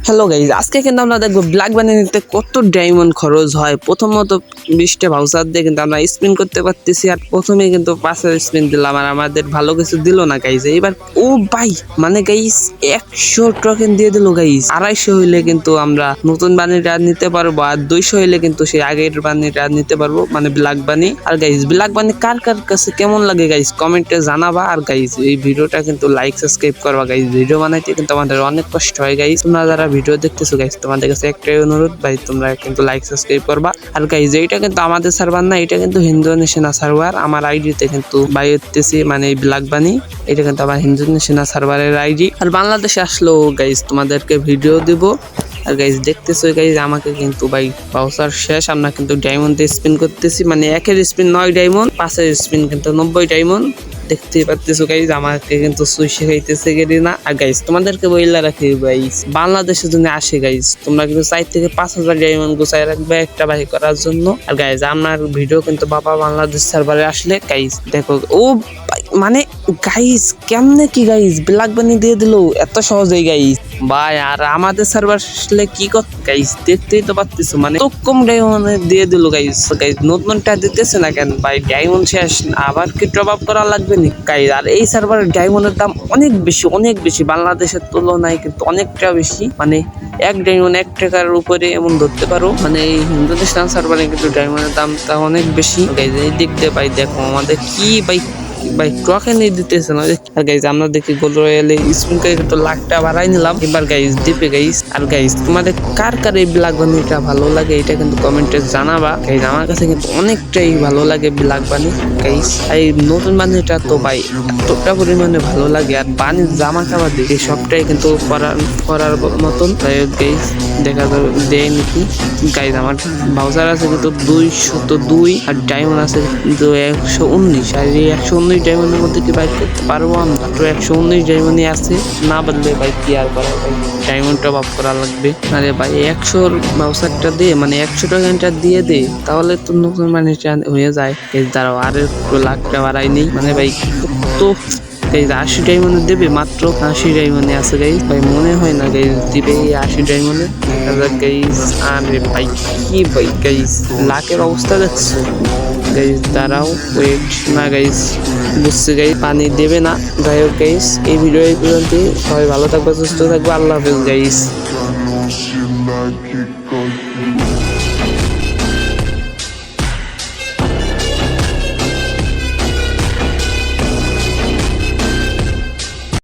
Hello guys, আজকে কিন্তু আমরা দেখবো ব্ল্যাক বানি নিতে কত ডায়মন্ড খরচ হয়। প্রথমত 20টা ভাউচার দিয়ে কিন্তু আমরা স্পিন করতে পারতেছি, আর প্রথমে কিন্তু 5 স্পিন দিলাম আর আমাদের ভালো কিছু দিল না গাইজ। এবার ও ভাই মানে গাইজ 100 টোকেন দিয়ে দিল গাইজ। 250 হইলে কিন্তু আমরা নতুন বানিটা নিতে পারবো, আর 200 হইলে কিন্তু সেই আগের বানিটা নিতে পারবো, মানে ব্ল্যাক বানি। আর গাইজ ব্ল্যাক বানি কার কার কাছে কেমন লাগে গাইজ কমেন্টে জানাবা। আর গাইজ এই ভিডিওটা কিন্তু লাইক সাবস্ক্রাইব করবা গাইজ। ভিডিও বানাইতে কিন্তু আমাদের অনেক কষ্ট হয় গাইজ। তোমরা যারা ভিডিও দেখতেছো গাইজ, তোমাদের কাছে একটাই অনুরোধ ভাই, তোমরা কিন্তু লাইক সাবস্ক্রাইব করবা। আর গাইজ এইটা কিন্তু আমাদের সার্ভার না, এটা কিন্তু ইন্দোনেশিয়া সার্ভার। আমার আইডিতে কিন্তু বাই হতেছি, মানে ব্ল্যাক বানি এটা কিন্তু আমার ইন্দোনেশিয়া সার্ভারের আইডি। আর বাংলাদেশে আসলেও গাইজ তোমাদেরকে ভিডিও দিব। আর গাইজ দেখতেছো গাইজ আমাকে কিন্তু ভাই ভাউচার শেষ, আমরা কিন্তু ডায়মন্ড দিয়ে স্পিন করতেছি, মানে একের স্পিন 9 ডায়মন্ড, 5 স্পিন কিন্তু 90 ডায়মন্ড। দেখতেই পাচ্তেছো গাইজ আমাকে কিন্তু সুই শেখাইতেছে গেরিনা। আর গাইজ তোমাদেরকে বইলা রাখি গাইজ, বাংলাদেশে যদি আসে গাইজ তোমরা কিন্তু 4 থেকে 5,000 ডায়মন্ড গুছাই রাখবে একটা বাই করার জন্য। আর গাইজ আমার ভিডিও কিন্তু বাবা বাংলাদেশ সার্ভারে আসলে গাইজ দেখো ও মানে গাইজ কেমনে কি গাইজ ব্ল্যাক বানি দিয়ে দিল এত সহজেই গাইজ ভাই। আর আমাদের সার্ভার আসলে কি করতে গাইজ দেখতেই তো পাচ্ছিস, মানে তো কম ডায়মন্ড দিয়ে দিল গাইজ। গাইজ নতুনটা দিতেছে না কেন ভাই? ডায়মন্ড শেষ, আবার কি টপ আপ করা লাগবে নি গাইজ? আর এই সার্ভারের ডায়মন্ডের দাম অনেক বেশি, অনেক বেশি, বাংলাদেশের তুলনায় কিন্তু অনেকটা বেশি। মানে এক ডায়মন্ড 1 টাকার উপরে এমন ধরতে পারো। মানে এই ইন্দোনেশিয়ান সার্ভারে কিন্তু ডায়মন্ডের দামটা অনেক বেশি গাইজ। এই দেখতে পাই দেখো আমাদের কি ভাই টোকেন দিতেছে না। আর গাইজ আমরা দেখি গোল্ড রয়্যালে স্পিন করে কিন্তু লাখটা বাড়াই নিলাম এবার গাইজ দিবে গাইজ। আর গাইজ তোমাদের কার কার এই ব্ল্যাক বানিটা ভালো লাগে এটা কিন্তু কমেন্টে জানাবা গাইজ। আমার কাছে কিন্তু অনেকটাই ভালো লাগে ব্ল্যাক বানি গাইজ। এই নতুন বানিটা তো ভাই এতটা পরিমাণে ভালো লাগে, আর বানির জামা কাপড় দেখি সবটাই কিন্তু করার মতন। তাই গাইজ দেখা যাবে দেয় নাকি গাইজ। আমার ভাউচার আছে কিন্তু 202 আর ডায়মন্ড আছে কিন্তু 119। আর এই 119 ডায়মন্ডের মধ্যে কি বাইক করতে পারবো আমরা? তো 119 ডায়মন্ডই আছে, না বললে ভাই কি আর করা ভাই, ডায়মন্ডটা বাপ করা লাগবে। আরে ভাই 100 ভাউচারটা দিয়ে, মানে 100 টাকাটা দিয়ে দে, তাহলে তো নতুন মানে হয়ে যায়। এই দাঁড়াও আর একটু লাখটা বাড়াই নেই, মানে ভাই তো 80 ডায়মন্ড দেবে, মাত্র 80 ডায়মন্ডে আছে গাইজ। ভাই মনে হয় না গাইজ দিবে এই 80 ডায়মন্ডে। দেখা যাক গাইজ। আরে ভাই কি ভাই গাইজ লাখের অবস্থা দেখছো গাইজ? দাঁড়াও ওয়েট, না গাইজ বুঝছি গাইজ পানি দেবে না। যাই হোক গাইজ এই ভিডিও এই পর্যন্ত। সবাই ভালো থাকবে, সুস্থ থাকবে, আল্লাহ হাফেজ গাইজ।